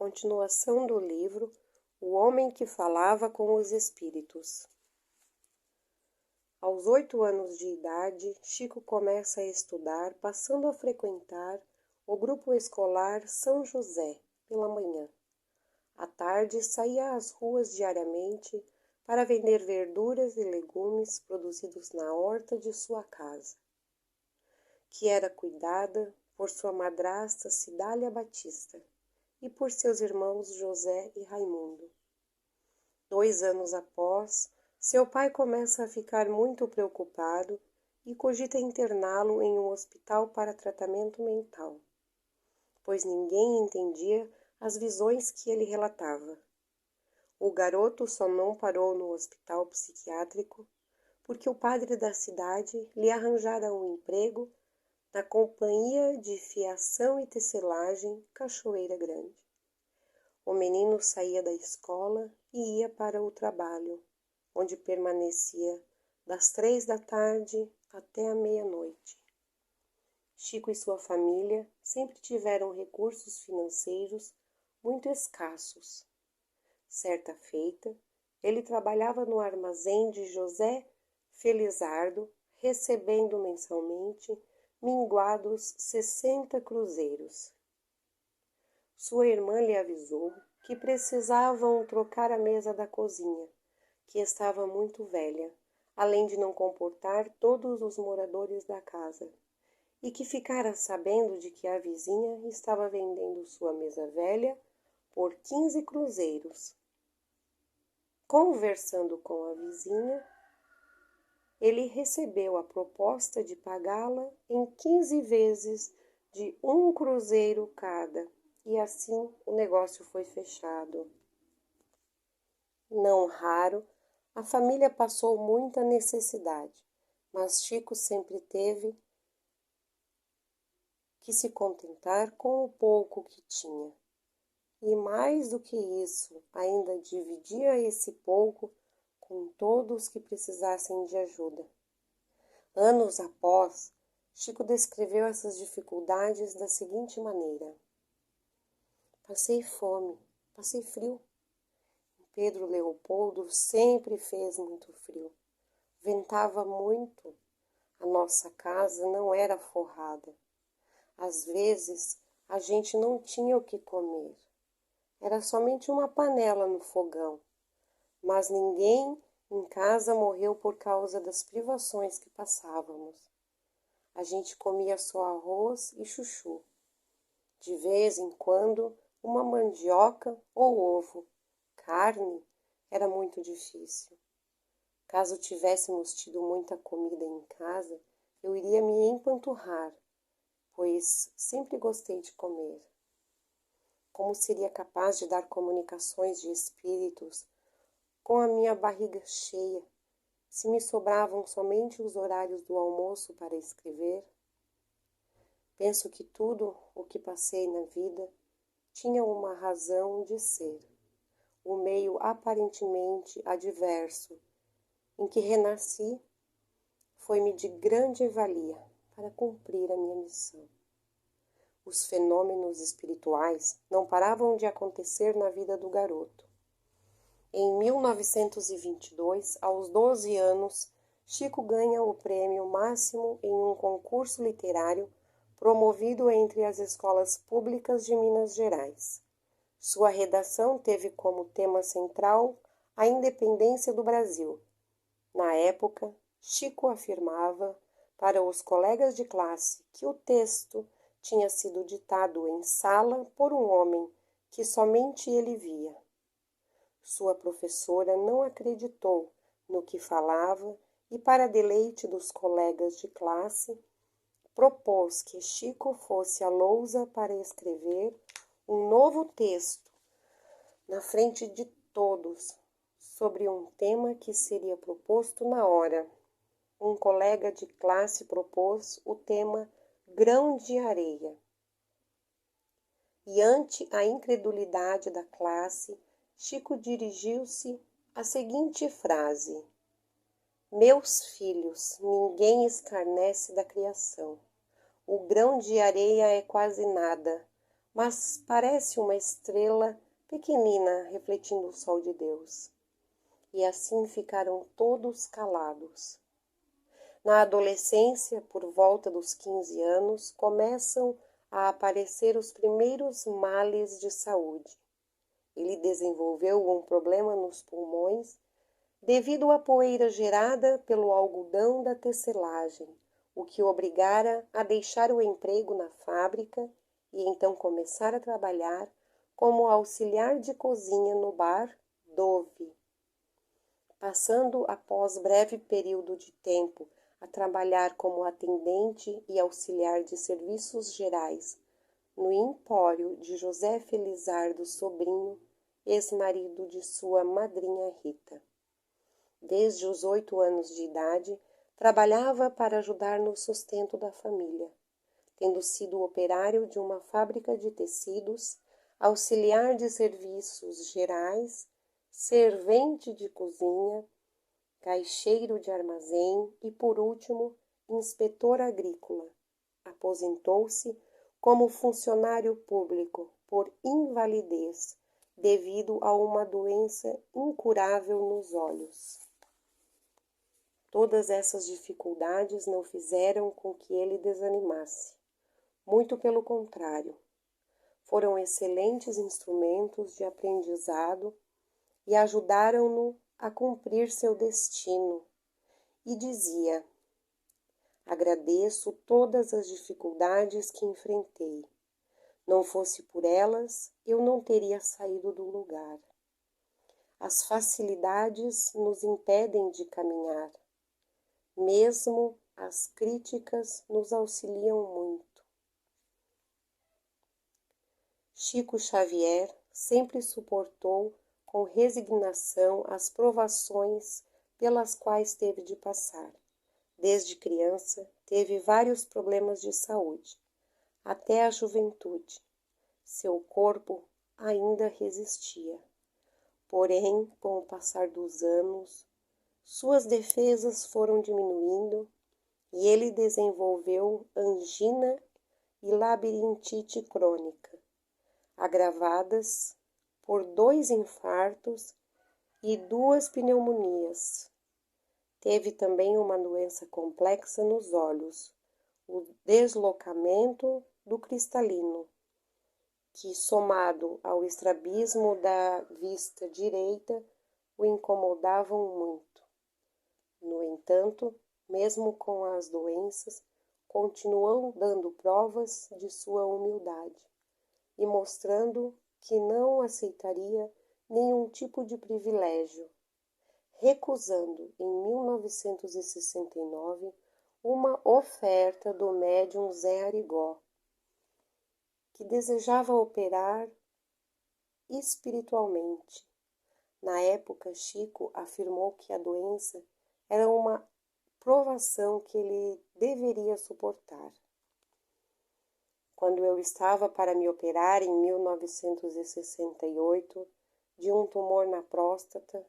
Continuação do livro O Homem que Falava com os Espíritos. Aos 8 anos de idade, Chico começa a estudar, passando a frequentar o grupo escolar São José pela manhã. À tarde, saía às ruas diariamente para vender verduras e legumes produzidos na horta de sua casa, que era cuidada por sua madrasta Cidália Batista e por seus irmãos José e Raimundo. 2 anos após, seu pai começa a ficar muito preocupado e cogita interná-lo em um hospital para tratamento mental, pois ninguém entendia as visões que ele relatava. O garoto só não parou no hospital psiquiátrico porque o padre da cidade lhe arranjara um emprego na Companhia de Fiação e Tecelagem Cachoeira Grande. O menino saía da escola e ia para o trabalho, onde permanecia das 3 da tarde até a meia-noite. Chico e sua família sempre tiveram recursos financeiros muito escassos. Certa feita, ele trabalhava no armazém de José Felizardo, recebendo mensalmente minguados 60 cruzeiros. Sua irmã lhe avisou que precisavam trocar a mesa da cozinha, que estava muito velha, além de não comportar todos os moradores da casa, e que ficara sabendo de que a vizinha estava vendendo sua mesa velha por 15 cruzeiros. Conversando com a vizinha, ele recebeu a proposta de pagá-la em 15 vezes de 1 cruzeiro cada, e assim o negócio foi fechado. Não raro, a família passou muita necessidade, mas Chico sempre teve que se contentar com o pouco que tinha. E mais do que isso, ainda dividia esse pouco com todos que precisassem de ajuda. Anos após, Chico descreveu essas dificuldades da seguinte maneira: passei fome, passei frio. Pedro Leopoldo sempre fez muito frio. Ventava muito. A nossa casa não era forrada. Às vezes, a gente não tinha o que comer. Era somente uma panela no fogão. Mas ninguém em casa morreu por causa das privações que passávamos. A gente comia só arroz e chuchu. De vez em quando, uma mandioca ou ovo. Carne era muito difícil. Caso tivéssemos tido muita comida em casa, eu iria me empanturrar, pois sempre gostei de comer. Como seria capaz de dar comunicações de espíritos com a minha barriga cheia, se me sobravam somente os horários do almoço para escrever? Penso que tudo o que passei na vida tinha uma razão de ser. O meio aparentemente adverso em que renasci foi-me de grande valia para cumprir a minha missão. Os fenômenos espirituais não paravam de acontecer na vida do garoto. Em 1922, aos 12 anos, Chico ganha o prêmio máximo em um concurso literário promovido entre as escolas públicas de Minas Gerais. Sua redação teve como tema central a independência do Brasil. Na época, Chico afirmava para os colegas de classe que o texto tinha sido ditado em sala por um homem que somente ele via. Sua professora não acreditou no que falava e, para deleite dos colegas de classe, propôs que Chico fosse à lousa para escrever um novo texto na frente de todos sobre um tema que seria proposto na hora. Um colega de classe propôs o tema grão de areia. E ante a incredulidade da classe, Chico dirigiu-se à seguinte frase: meus filhos, ninguém escarnece da criação. O grão de areia é quase nada. mas parece uma estrela pequenina refletindo o sol de Deus. E assim ficaram todos calados. Na adolescência, por volta dos 15 anos, começam a aparecer os primeiros males de saúde. Ele desenvolveu um problema nos pulmões devido à poeira gerada pelo algodão da tecelagem, o que o obrigara a deixar o emprego na fábrica e então começar a trabalhar como auxiliar de cozinha no bar Dove. Passando após breve período de tempo a trabalhar como atendente e auxiliar de serviços gerais no empório de José Felizardo Sobrinho, ex-marido de sua madrinha Rita. Desde os 8 anos de idade, trabalhava para ajudar no sustento da família, tendo sido operário de uma fábrica de tecidos, auxiliar de serviços gerais, servente de cozinha, caixeiro de armazém e, por último, inspetor agrícola. Aposentou-se como funcionário público por invalidez devido a uma doença incurável nos olhos. Todas essas dificuldades não fizeram com que ele desanimasse. Muito pelo contrário, foram excelentes instrumentos de aprendizado e ajudaram-no a cumprir seu destino. E dizia: agradeço todas as dificuldades que enfrentei. Não fosse por elas, eu não teria saído do lugar. As facilidades nos impedem de caminhar. Mesmo as críticas nos auxiliam muito. Chico Xavier sempre suportou com resignação as provações pelas quais teve de passar. Desde criança, teve vários problemas de saúde, até a juventude. Seu corpo ainda resistia. Porém, com o passar dos anos, suas defesas foram diminuindo e ele desenvolveu angina e labirintite crônica, agravadas por 2 infartos e 2 pneumonias. Teve também uma doença complexa nos olhos, o deslocamento do cristalino, que, somado ao estrabismo da vista direita, o incomodavam muito. No entanto, mesmo com as doenças, continuou dando provas de sua humildade e mostrando que não aceitaria nenhum tipo de privilégio, recusando em 1969 uma oferta do médium Zé Arigó, que desejava operar espiritualmente. Na época, Chico afirmou que a doença era uma provação que ele deveria suportar. Quando eu estava para me operar em 1968 de um tumor na próstata,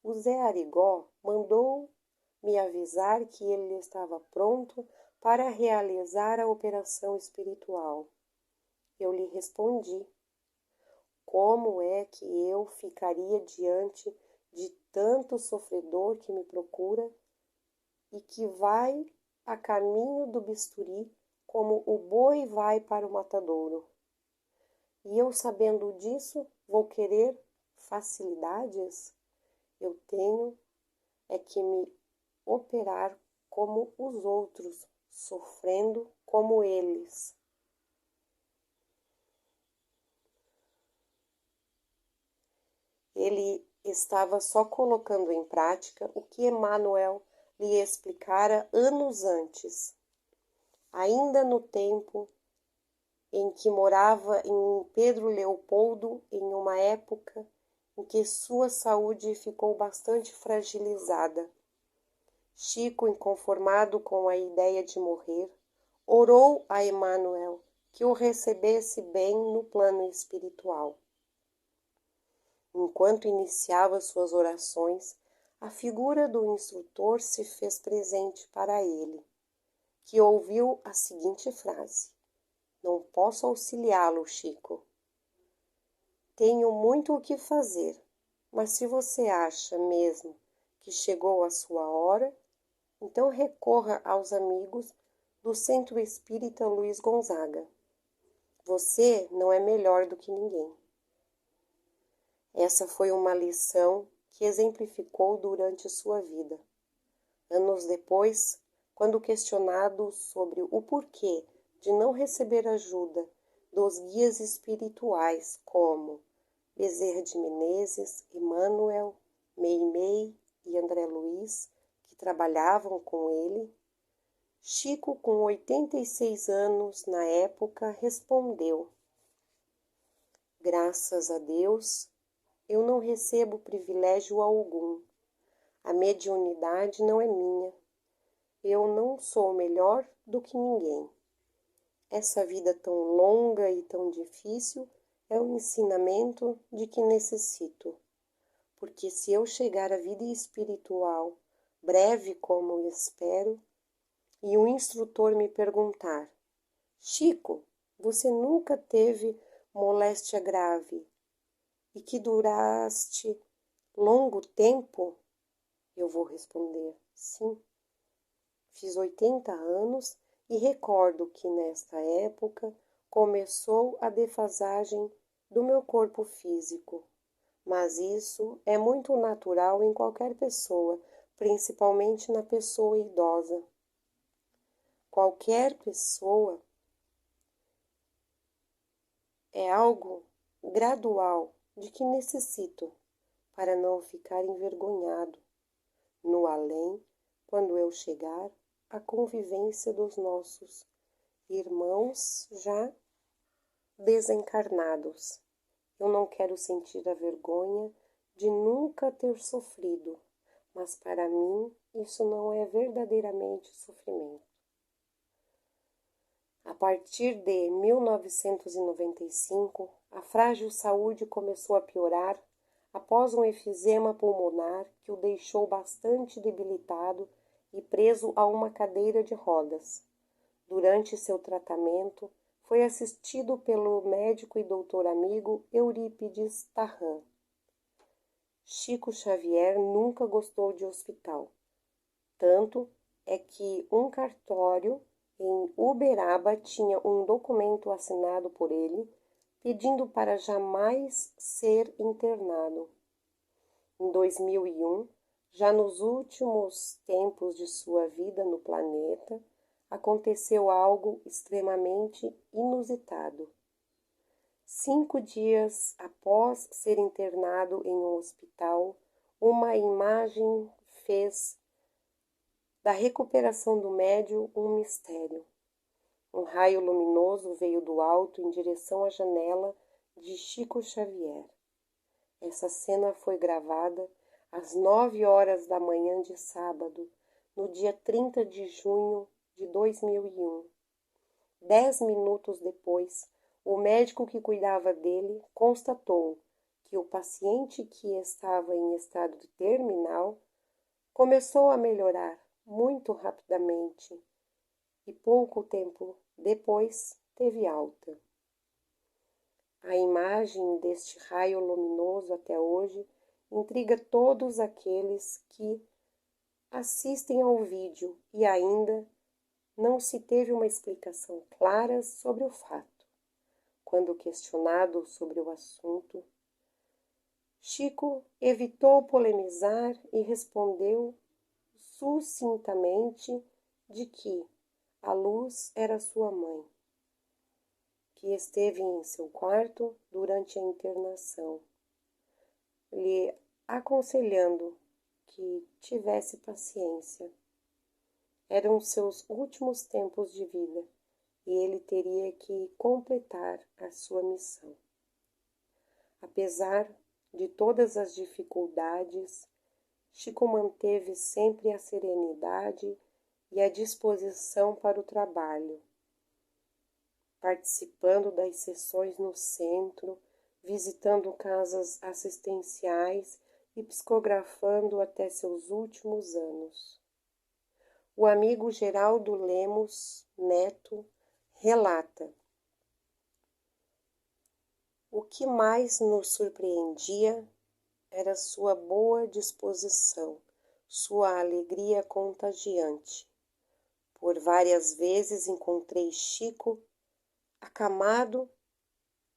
o Zé Arigó mandou me avisar que ele estava pronto para realizar a operação espiritual. Eu lhe respondi: como é que eu ficaria diante de tanto sofredor que me procura e que vai a caminho do bisturi como o boi vai para o matadouro? E eu, sabendo disso, vou querer facilidades? Eu tenho é que me operar como os outros, sofrendo como eles. Ele estava só colocando em prática o que Emmanuel lhe explicara anos antes, ainda no tempo em que morava em Pedro Leopoldo, em uma época em que sua saúde ficou bastante fragilizada. Chico, inconformado com a ideia de morrer, orou a Emmanuel que o recebesse bem no plano espiritual. Enquanto iniciava suas orações, a figura do instrutor se fez presente para ele, que ouviu a seguinte frase: Não posso auxiliá-lo, Chico. Tenho muito o que fazer, mas se você acha mesmo que chegou a sua hora, então recorra aos amigos do Centro Espírita Luiz Gonzaga. Você não é melhor do que ninguém. Essa foi uma lição que exemplificou durante sua vida. Anos depois, quando questionado sobre o porquê de não receber ajuda dos guias espirituais como Bezerra de Menezes, Emmanuel, Meimei e André Luiz, que trabalhavam com ele, Chico, com 86 anos na época, respondeu: Graças a Deus, eu não recebo privilégio algum. A mediunidade não é minha. Eu não sou melhor do que ninguém. Essa vida tão longa e tão difícil é o ensinamento de que necessito. Porque se eu chegar à vida espiritual, breve como espero, e o instrutor me perguntar: Chico, você nunca teve moléstia grave e que duraste longo tempo? Eu vou responder: sim. Fiz 80 anos e recordo que nesta época começou a defasagem do meu corpo físico. Mas isso é muito natural em qualquer pessoa, principalmente na pessoa idosa. Qualquer pessoa é algo gradual de que necessito para não ficar envergonhado no além quando eu chegar à convivência dos nossos irmãos já desencarnados. Eu não quero sentir a vergonha de nunca ter sofrido, mas para mim isso não é verdadeiramente sofrimento. A partir de 1995, a frágil saúde começou a piorar após um efizema pulmonar que o deixou bastante debilitado e preso a uma cadeira de rodas. Durante seu tratamento, foi assistido pelo médico e doutor amigo Eurípides Tarran. Chico Xavier nunca gostou de hospital. Tanto é que um cartório em Uberaba tinha um documento assinado por ele, pedindo para jamais ser internado. Em 2001, já nos últimos tempos de sua vida no planeta, aconteceu algo extremamente inusitado. 5 dias após ser internado em um hospital, uma imagem fez da recuperação do médium um mistério. Um raio luminoso veio do alto em direção à janela de Chico Xavier. Essa cena foi gravada às 9 horas da manhã de sábado, no dia 30 de junho de 2001. 10 minutos depois, o médico que cuidava dele constatou que o paciente que estava em estado terminal começou a melhorar muito rapidamente e pouco tempo depois teve alta. A imagem deste raio luminoso até hoje intriga todos aqueles que assistem ao vídeo e ainda não se teve uma explicação clara sobre o fato. Quando questionado sobre o assunto, Chico evitou polemizar e respondeu sucintamente de que a luz era sua mãe, que esteve em seu quarto durante a internação, lhe aconselhando que tivesse paciência. Eram seus últimos tempos de vida e ele teria que completar a sua missão. Apesar de todas as dificuldades, Chico manteve sempre a serenidade e a disposição para o trabalho, participando das sessões no centro, visitando casas assistenciais e psicografando até seus últimos anos. O amigo Geraldo Lemos Neto relata: O que mais nos surpreendia era sua boa disposição, sua alegria contagiante. Por várias vezes encontrei Chico acamado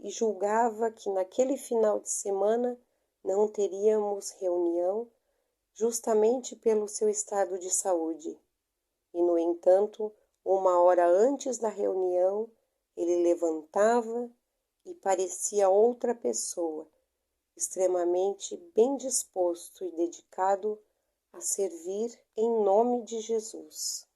e julgava que naquele final de semana não teríamos reunião justamente pelo seu estado de saúde. E, no entanto, 1 hora antes da reunião, ele levantava e parecia outra pessoa, extremamente bem disposto e dedicado a servir em nome de Jesus.